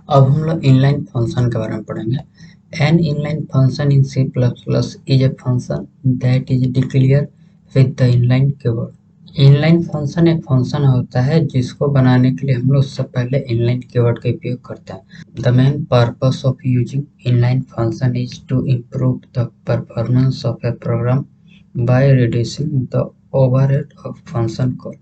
अब हम लोग इनलाइन फंक्शन के बारे में पढ़ेंगे। An inline function in C plus plus is a function that is declare with the inline keyword. Inline function एक फंक्शन होता है जिसको बनाने के लिए हम लोग सबसे पहले इनलाइन कीवर्ड का उपयोग करते हैं। The main purpose of using inline function is to improve the performance of a program by reducing the overhead of function call.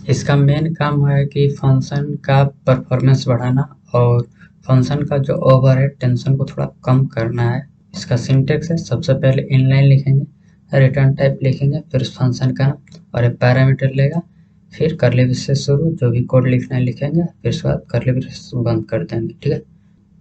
इसका मेन काम है कि फंक्शन का परफॉर्मेंस बढ़ाना और फंक्शन का जो ओवरहेड टेंशन को थोड़ा कम करना है। इसका सिंटेक्स है, सबसे पहले इनलाइन लिखेंगे, रिटर्न टाइप लिखेंगे, फिर फंक्शन का नाम और एक पैरामीटर लेगा, फिर कर्ली ब्रेसेस शुरू, जो भी कोड लिखना है लिखेंगे, फिर उसके बाद कर्ली ब्रेसेस बंद कर देंगे। ठीक है,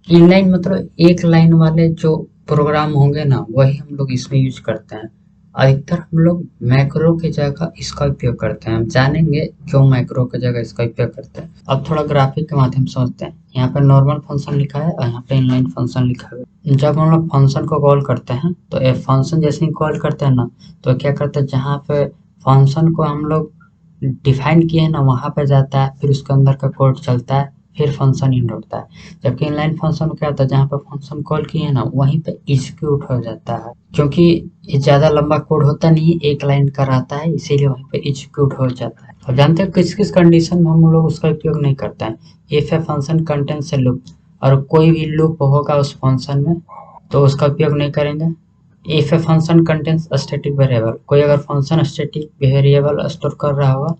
इनलाइन मतलब एक लाइन वाले जो प्रोग्राम होंगे ना, वही हम लोग इसमें यूज करते हैं। अधिकतर हम लोग मैक्रो की जगह इसका उपयोग करते हैं। हम जानेंगे क्यों मैक्रो की जगह इसका उपयोग करते हैं। अब थोड़ा ग्राफिक के माध्यम से समझते हैं। यहाँ पे नॉर्मल फंक्शन लिखा है और यहाँ पे इनलाइन फंक्शन लिखा है। जब हम लोग फंक्शन को कॉल करते हैं तो ये फंक्शन जैसे ही कॉल करते हैं ना, तो क्या करते हैं, जहाँ पे फंक्शन को हम लोग डिफाइन किए हैं ना, वहाँ पे जाता है, फिर उसके अंदर का कोड चलता है, फिर फंक्शन इंड होता है। जबकि इनलाइन फंक्शन में क्या होता है, जहाँ पे फंक्शन कॉल किए हैं ना, वहीं पे एग्जीक्यूट हो जाता है। क्योंकि ये ज़्यादा लंबा कोड होता नहीं, एक लाइन का रहता है, इसीलिए वहीं पे एग्जीक्यूट हो जाता है। और जानते हो किस किस कंडीशन में हम लोग उसका उपयोग नहीं करते हैं। If a function contains A loop, और कोई भी लूप होगा उस फंक्शन में तो उसका उपयोग नहीं करेंगे। If a function contains static variable, कोई अगर फंक्शन स्टैटिक वेरिएबल स्टोर कर रहा होगा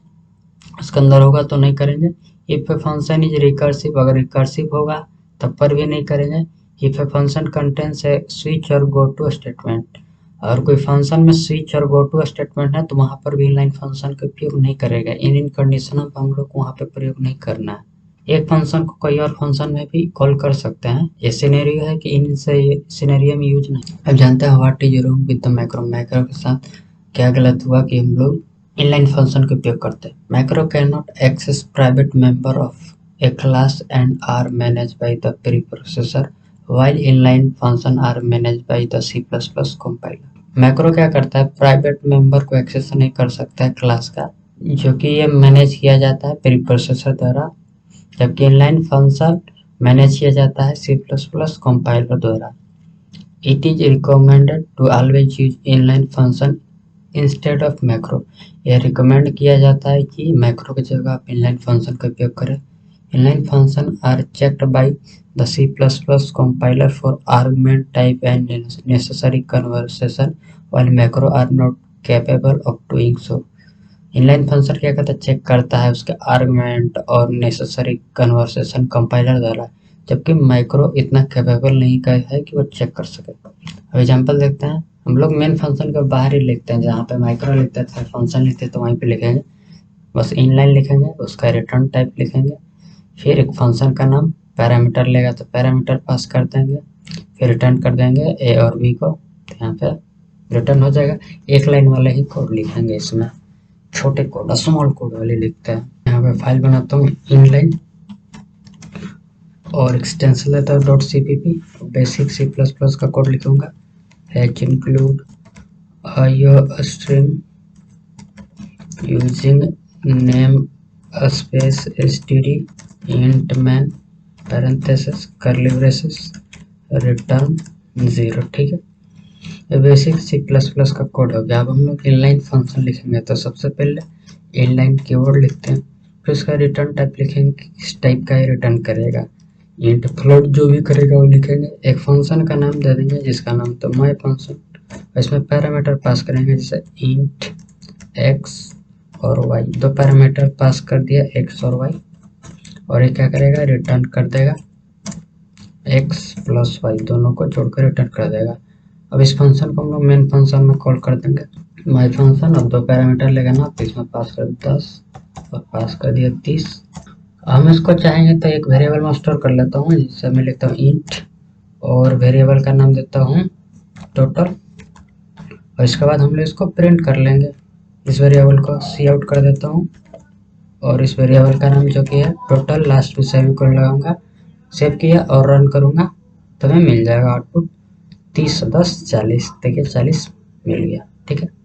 उसके अंदर होगा तो नहीं करेंगे। If a function is recursive, अगर रिकर्सिव होगा तब पर भी नहीं करेंगे। If a function contains A switch और गो टू स्टेटमेंट, और कोई फंक्शन में स्विच और गो टू स्टेटमेंट है तो वहां पर भी इनलाइन फंक्शन का उपयोग नहीं करेगा। इन कंडीशनों पर हम लोग को वहां पे प्रयोग नहीं करना है। एक फंक्शन को कोई और फंक्शन में भी कॉल कर सकते हैं। ये सिनेरियो है कि इन सिनेरियो में यूज नहीं। अब जानते हैं what is wrong with the macro. Macro के साथ क्या गलत हुआ कि हम लोग इनलाइन फंक्शन का उपयोग करते हैं। Macro can not access private member of a class and are manage by the preprocessor while inline function are managed by the C++ compiler। Macro क्या करता है, प्राइवेट मेंबर को एक्सेस नहीं कर सकता है क्लास का, जो कि ये मैनेज किया जाता है प्रीप्रोसेसर द्वारा। जबकि इनलाइन फंक्शन मैनेज किया जाता है C++ कंपाइलर द्वारा। It is recommended to always use inline function instead of macro. यह रिकमेंड किया जाता है कि मैक्रो की जगह आप इनलाइन फंक्शन का उपयोग करें। Inline functions are checked by the C++ compiler for argument type and necessary conversion, while macro are not capable of doing so। Inline function क्या करता है, चेक करता है उसके आर्गुमेंट और नेसेसरी कन्वर्सेशन कंपाइलर द्वारा, जबकि मैक्रो इतना कैपेबल नहीं है कि वो चेक कर सके। अब एग्जांपल देखते हैं। हम लोग मेन फंक्शन को बाहर ही लिखते हैं, जहाँ पे मैक्रो लिखते हैं फंक्शन लिखते हैं तो वहीं पे लिखेंगे। बस इनलाइन लिखेंगे, उसका रिटर्न टाइप लिखेंगे, फिर एक फंक्शन का नाम, पैरामीटर लेगा तो पैरामीटर पास कर देंगे, फिर रिटर्न कर देंगे ए और बी को, तो यहाँ पे रिटर्न हो जाएगा। एक लाइन वाले ही कोड लिखेंगे, इसमें छोटे कोड स्मॉल कोड वाले लिखते हैं। यहाँ पे फाइल बनाता हूँ इनलाइन और एक्सटेंशन लेता हूँ .cpp, बेसिक C++ का कोड लिखूंगा। Hatch include IOStream using name space std int man parenthesis curly braces return 0। ठीक है, ये बेसिक C++ का कोड हो गया। अब हम लोग इनलाइन फंक्शन लिखेंगे तो सबसे पहले इनलाइन कीवर्ड लिखते हैं, फिर उसका रिटर्न टाइप लिखेंगे, किस टाइप का ये रिटर्न करेगा, इंट फ्लोट जो भी करेगा वो लिखेंगे। एक फंक्शन का नाम दे देंगे जिसका नाम तो माई फंक्शन, इसमें पैरामीटर पास करेंगे जैसे इंट x और y, दो पैरामीटर पास कर दिया x और y, और ये क्या करेगा, रिटर्न कर देगा x प्लस वाई, दोनों को जोड़कर रिटर्न कर देगा। अब इस फंक्शन को हम लोग मेन फंक्शन में कॉल कर देंगे माई फंक्शन। अब दो पैरामीटर लेगा ना, तो इसमें पास कर 10 और पास कर दिया 30। हम इसको चाहेंगे तो एक वेरिएबल में स्टोर कर लेता हूँ, जिससे मैं लिखता हूँ इंट और वेरिएबल का नाम देता हूँ टोटल, और इसके बाद हम लोग इसको प्रिंट कर लेंगे। इस वेरिएबल को सी आउट कर देता हूँ और इस वेरिएबल का नाम जो कि है टोटल, लास्ट में सेमीकोलन लगाऊंगा, सेव किया और रन करूंगा तो हमें मिल जाएगा आउटपुट 30 10 40। देखिए 40 मिल गया। ठीक है।